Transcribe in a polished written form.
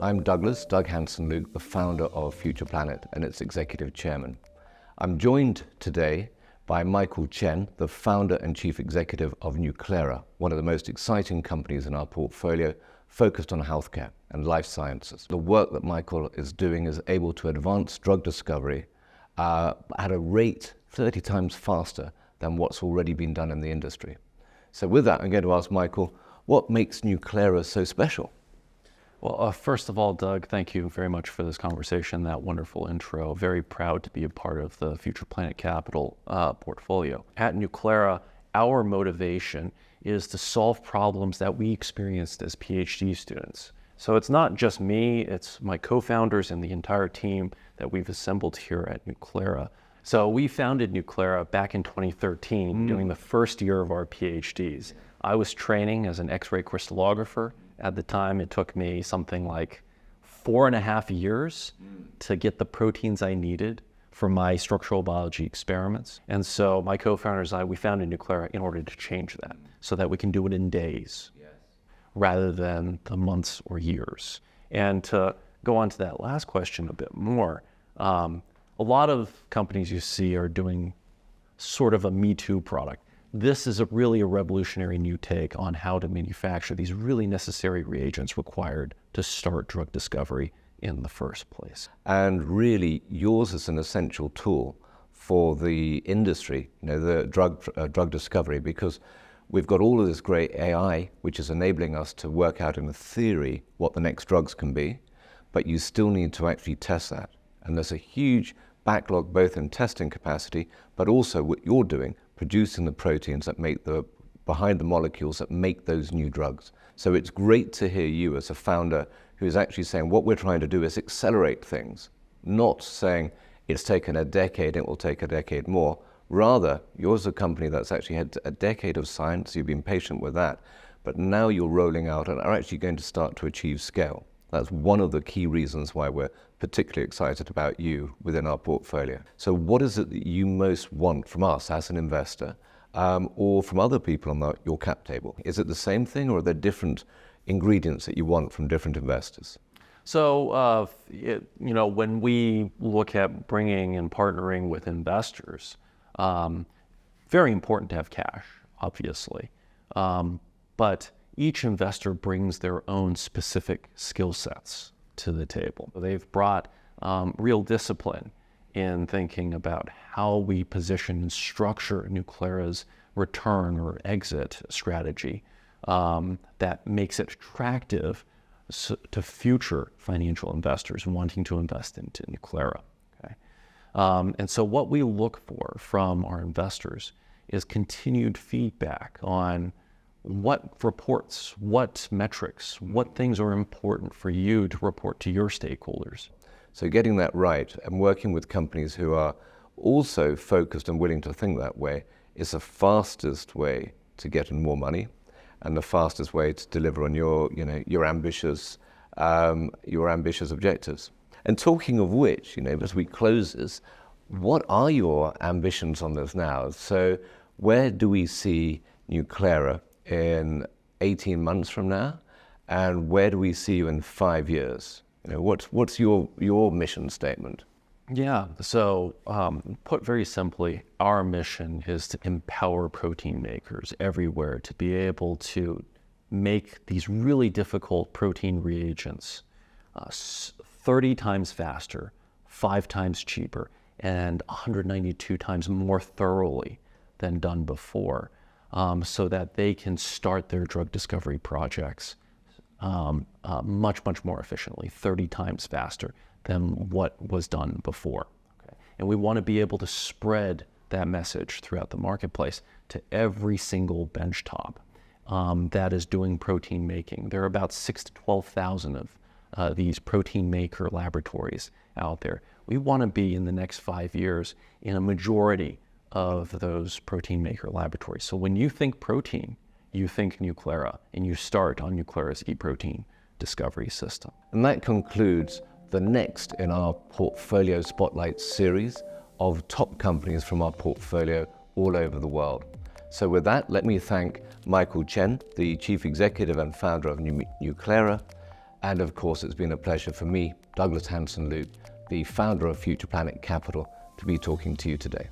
I'm Doug Hansen-Luke, the founder of Future Planet and its executive chairman. I'm joined today by Michael Chen, the founder and chief executive of Nuclera, one of the most exciting companies in our portfolio focused on healthcare and life sciences. The work that Michael is doing is able to advance drug discovery at a rate 30 times faster than what's already been done in the industry. So with that, I'm going to ask Michael, what makes Nuclera so special? Well, first of all, Doug, thank you very much for this conversation, that wonderful intro. Very proud to be a part of the Future Planet Capital portfolio. At Nuclera, our motivation is to solve problems that we experienced as PhD students. So it's not just me, it's my co-founders and the entire team that we've assembled here at Nuclera. So we founded Nuclera back in 2013 during the first year of our PhDs. I was training as an X-ray crystallographer. At the time, it took me something like 4.5 years to get the proteins I needed for my structural biology experiments. And so my co-founders and I, we founded Nuclera in order to change that so that we can do it in days rather than the months or years. And to go on to that last question a bit more, a lot of companies you see are doing sort of a Me Too product. This is really a revolutionary new take on how to manufacture these really necessary reagents required to start drug discovery in the first place. And really, yours is an essential tool for the industry, the drug discovery, because we've got all of this great AI, which is enabling us to work out in theory what the next drugs can be, but you still need to actually test that. And there's a huge backlog both in testing capacity, but also what you're doing, producing the proteins that make behind the molecules that make those new drugs. So it's great to hear you as a founder who is actually saying what we're trying to do is accelerate things, not saying it's taken a decade, it will take a decade more. Rather, yours is a company that's actually had a decade of science, you've been patient with that, but now you're rolling out and are actually going to start to achieve scale. That's one of the key reasons why we're particularly excited about you within our portfolio. So what is it that you most want from us as an investor or from other people on your cap table? Is it the same thing or are there different ingredients that you want from different investors? So, when we look at bringing and partnering with investors, very important to have cash, obviously. But each investor brings their own specific skill sets to the table. They've brought real discipline in thinking about how we position and structure Nuclera's return or exit strategy that makes it attractive to future financial investors wanting to invest into Nuclera. Okay? And so what we look for from our investors is continued feedback on what reports, what metrics, what things are important for you to report to your stakeholders. So getting that right and working with companies who are also focused and willing to think that way is the fastest way to get more money and the fastest way to deliver on your ambitious objectives. And talking of which, as we close this, what are your ambitions on this now? So where do we see Nuclera in 18 months from now, and where do we see you in 5 years? What's your mission statement? Yeah, so put very simply, our mission is to empower protein makers everywhere to be able to make these really difficult protein reagents 30 times faster, 5 times cheaper, and 192 times more thoroughly than done before. So that they can start their drug discovery projects much more efficiently, 30 times faster than what was done before. Okay? And we want to be able to spread that message throughout the marketplace to every single benchtop that is doing protein making. There are about 6,000 to 12,000 of these protein maker laboratories out there. We want to be in the next 5 years in a majority of those protein maker laboratories. So when you think protein, you think Nuclera, and you start on Nuclera's eProtein discovery system. And that concludes the next in our Portfolio Spotlight series of top companies from our portfolio all over the world. So with that, let me thank Michael Chen, the Chief Executive and founder of Nuclera, And of course, it's been a pleasure for me, Douglas Hansen-Luke, the founder of Future Planet Capital, to be talking to you today.